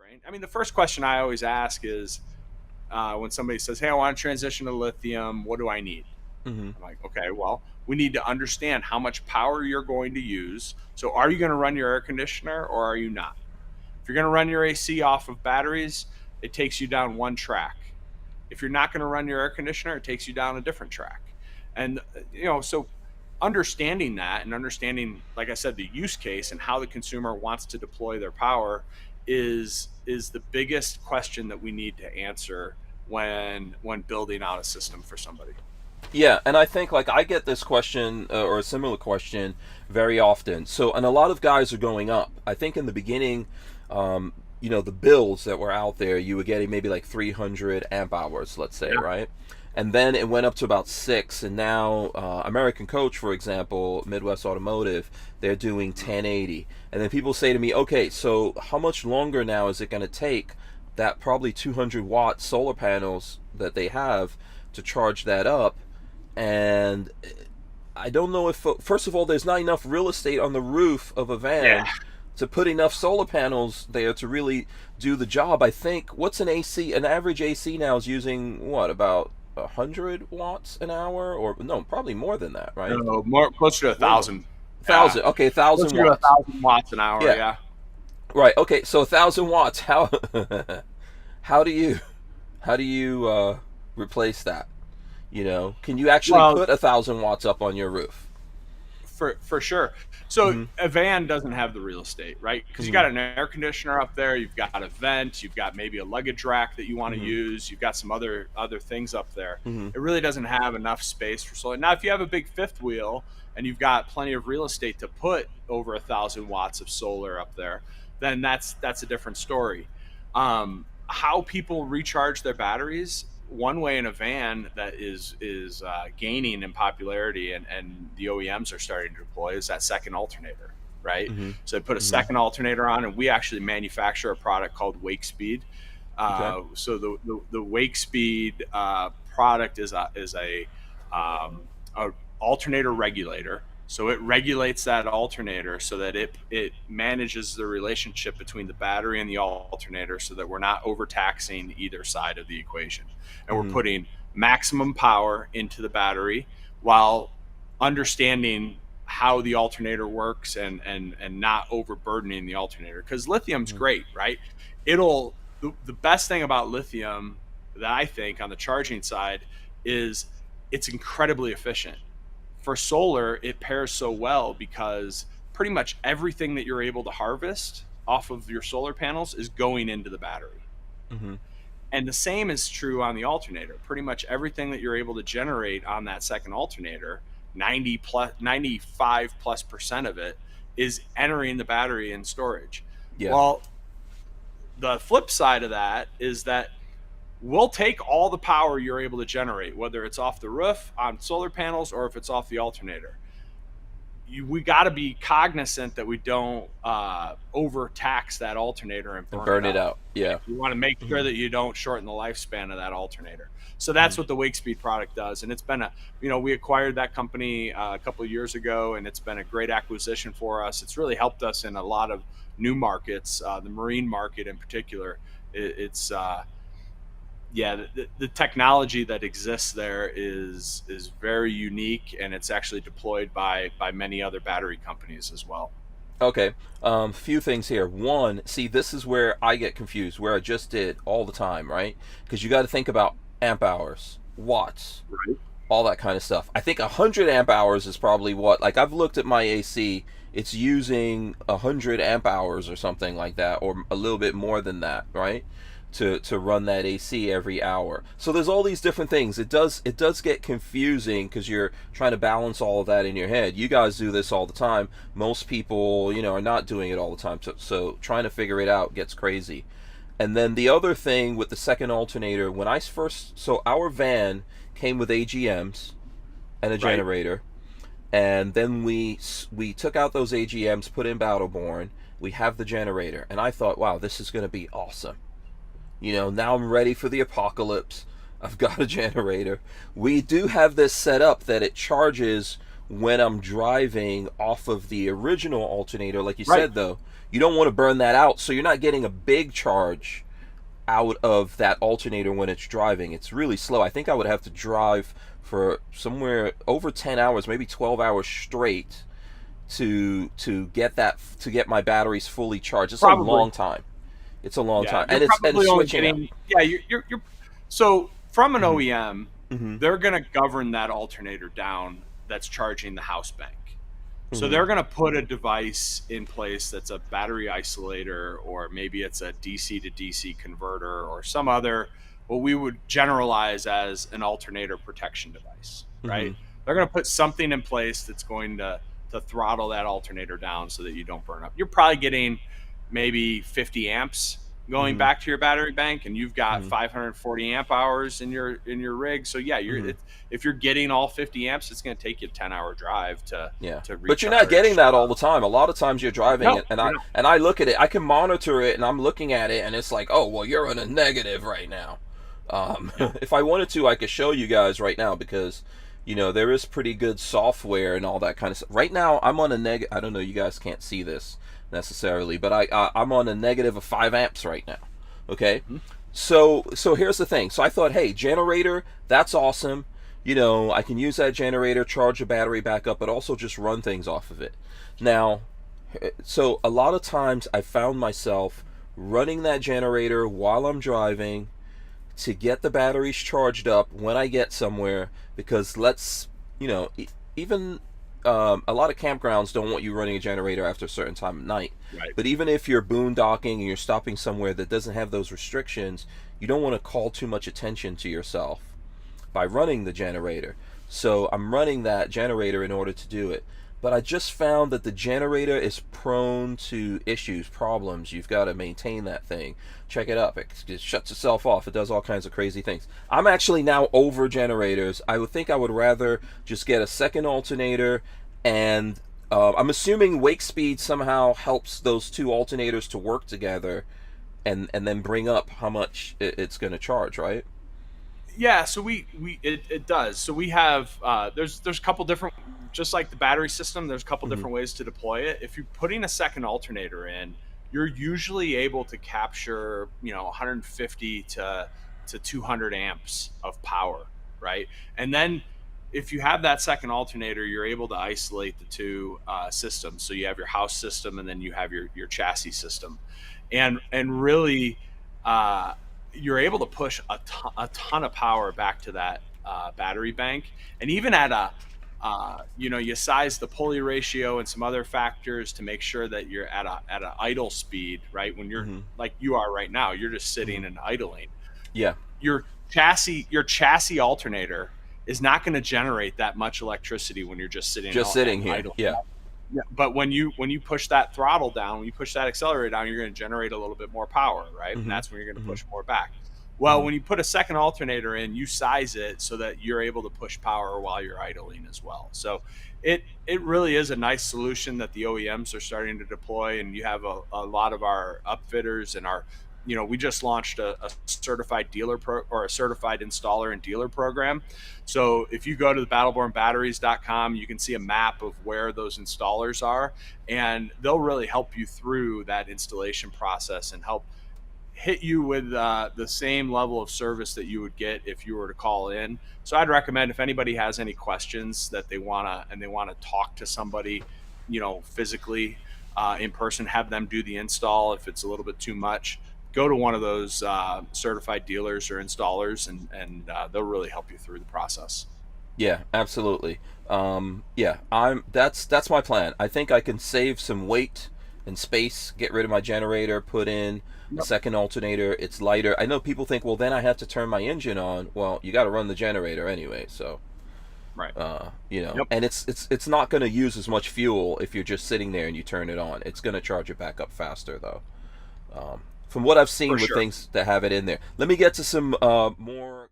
right? I mean, the first question I always ask is when somebody says, "Hey, I want to transition to lithium. What do I need?" Hmm. I'm like, "Okay, well, we need to understand how much power you're going to use. So, are you going to run your air conditioner or are you not? If you're going to run your AC off of batteries, it takes you down one track. If you're not going to run your air conditioner, it takes you down a different track. And so understanding that and understanding, like I said, the use case and how the consumer wants to deploy their power is the biggest question that we need to answer when building out a system for somebody. Yeah, and I think like I get this question or a similar question very often. So, and a lot of guys are going up. I think in the beginning, the bills that were out there, you were getting maybe like 300 amp hours, let's say, Yeah. right? And then it went up to about six, and now American Coach, for example, Midwest Automotive, they're doing 1080. And then people say to me, okay, so how much longer now is it going to take that probably 200-watt solar panels that they have to charge that up? And I don't know if, first of all, there's not enough real estate on the roof of a Yeah. van to put enough solar panels there to really do the job. I think what's an AC? An average AC now is using what, about 100 watts an hour, or no, probably more than that, right? No, more closer to a Way more. thousand. Yeah. 1,000. Okay, 1,000 Closer to a watts. thousand watts an hour. Yeah, Yeah. right. Okay, so 1,000 watts. How how do you replace that? Can you actually Well, put 1,000 watts up on your roof? for sure. So Mm-hmm. a van doesn't have the real estate, right? Because you Mm-hmm. got an air conditioner up there, you've got a vent, you've got maybe a luggage rack that you want to Mm-hmm. use, you've got some other things up there. Mm-hmm. It really doesn't have enough space for solar. Now, if you have a big fifth wheel and you've got plenty of real estate to put over 1,000 watts of solar up there, then that's a different story. How people recharge their batteries, one way in a van that is gaining in popularity and the OEMs are starting to deploy is that second alternator, right? Mm-hmm. So they put a Mm-hmm. second alternator on, and we actually manufacture a product called Wake Speed. Okay. So the Wake Speed product is a alternator regulator. So it regulates that alternator so that it manages the relationship between the battery and the alternator so that we're not overtaxing either side of the equation. And we're Mm-hmm. putting maximum power into the battery while understanding how the alternator works and not overburdening the alternator. Because lithium's Mm-hmm. great, right? The best thing about lithium that I think on the charging side is it's incredibly efficient. For solar, it pairs so well because pretty much everything that you're able to harvest off of your solar panels is going into the battery. Mm-hmm. And the same is true on the alternator. Pretty much everything that you're able to generate on that second alternator, 95+% of it is entering the battery in storage. Yeah. Well, the flip side of that is that we'll take all the power you're able to generate, whether it's off the roof on solar panels or if it's off the alternator. We got to be cognizant that we don't overtax that alternator and And burn burn it it out. out. Yeah. You want to make Mm-hmm. sure that you don't shorten the lifespan of that alternator. So Mm-hmm. that's what the WakeSpeed product does, and it's been we acquired that company a couple of years ago, and it's been a great acquisition for us. It's really helped us in a lot of new markets, the marine market in particular. It's yeah, the technology that exists there is very unique, and it's actually deployed by many other battery companies as well. Okay. Few things here. One, see, this is where I get confused, where I just did all the time, right? Because you got to think about amp hours, watts, Right. all that kind of stuff. I think 100 amp hours is probably what, like, I've looked at my AC, it's using 100 amp hours or something like that, or a little bit more than that, right? To run that AC every hour. So there's all these different things. It does get confusing because you're trying to balance all of that in your head. You guys do this all the time. Most people, are not doing it all the time. So trying to figure it out gets crazy. And then the other thing with the second alternator, when I first, so our van came with AGMs and a Right. generator, and then we took out those AGMs, put in Battleborn. We have the generator, and I thought, wow, this is going to be awesome. Now I'm ready for the apocalypse. I've got a generator. We do have this set up that it charges when I'm driving off of the original alternator. Like you Right. said, though, you don't want to burn that out, so you're not getting a big charge out of that alternator when it's driving. It's really slow. I think I would have to drive for somewhere over 10 hours, maybe 12 hours straight to get my batteries fully charged. It's a Probably. long time. It's a long Yeah, time, you're and probably it's only switching out. getting, yeah, you're so from an Hmm. OEM, Hmm. they're going to govern that alternator down that's charging the house bank. So Hmm. they're going to put a device in place that's a battery isolator, or maybe it's a DC to DC converter, or some other, what we would generalize as an alternator protection device, Hmm. right? They're going to put something in place that's going to throttle that alternator down so that you don't burn up. You're probably getting maybe 50 amps going Hmm. back to your battery bank, and you've got Hmm. 540 amp hours in your rig. So yeah, Hmm. if you're getting all 50 amps, it's going to take you a 10-hour drive Yeah, to but you're not getting recharge. that all the time. A lot of times you're driving No, it, you're not. and I look at it. I can monitor it, and I'm looking at it, and it's like, oh well, you're on a negative right now. Yeah. If I wanted to, I could show you guys right now because, there is pretty good software and all that kind of stuff. Right now, I'm on a negative. I don't know. You guys can't see this necessarily, but I'm on a negative of 5 amps right now. Okay, Mhm. so here's the thing. So I thought, hey, generator, that's awesome. I can use that generator, charge the battery back up, but also just run things off of it. Now, so a lot of times I found myself running that generator while I'm driving to get the batteries charged up when I get somewhere, because even a lot of campgrounds don't want you running a generator after a certain time of night. Right. But even if you're boondocking and you're stopping somewhere that doesn't have those restrictions, you don't want to call too much attention to yourself by running the generator. So I'm running that generator in order to do it. But I just found that the generator is prone to issues, problems. You've got to maintain that thing. Check it up. It shuts itself off. It does all kinds of crazy things. I'm actually now over generators. I would think I would rather just get a second alternator, and I'm assuming wake speed somehow helps those two alternators to work together, and then bring up how much it's going to charge, right? Yeah, so it does. So we have there's a couple different, just like the battery system, there's a couple Mm-hmm. different ways to deploy it. If you're putting a second alternator in, you're usually able to capture 150 to 200 amps of power, right? And then if you have that second alternator, you're able to isolate the two systems. So you have your house system, and then you have your chassis system, and really. Uh, you're able to push a ton of power back to that battery bank. And even at you size the pulley ratio and some other factors to make sure that you're at a idle speed, right? When you're Mm-hmm. like you are right now, you're just Mm-hmm. sitting and idling. Yeah. Your chassis alternator is not going to generate that much electricity when you're just sitting Just sitting and here. idle. Yeah. Yeah, but when you push that throttle down, when you push that accelerator down, you're going to generate a little bit more power, right? And Mm-hmm. that's when you're going to Mm-hmm. push more back. Well, Mm-hmm. when you put a second alternator in, you size it so that you're able to push power while you're idling as well. So it really is a nice solution that the OEMs are starting to deploy, and you have a lot of our upfitters and our we just launched a certified dealer or a certified installer and dealer program. So if you go to the battlebornbatteries.com, you can see a map of where those installers are, and they'll really help you through that installation process and help hit you with the same level of service that you would get if you were to call in. So I'd recommend, if anybody has any questions that they want to talk to somebody, physically in person, have them do the install. If it's a little bit too much, go to one of those certified dealers or installers, and they'll really help you through the process. Yeah, absolutely. Yeah, that's my plan. I think I can save some weight and space, get rid of my generator, put in a Yep. second alternator. It's lighter. I know people think, well, then I have to turn my engine on. Well, you got to run the generator anyway, so Right. Yep. and it's not going to use as much fuel if you're just sitting there and you turn it on. It's going to charge it back up faster though. From what I've seen For with sure. things that have it in there. Let me get to some more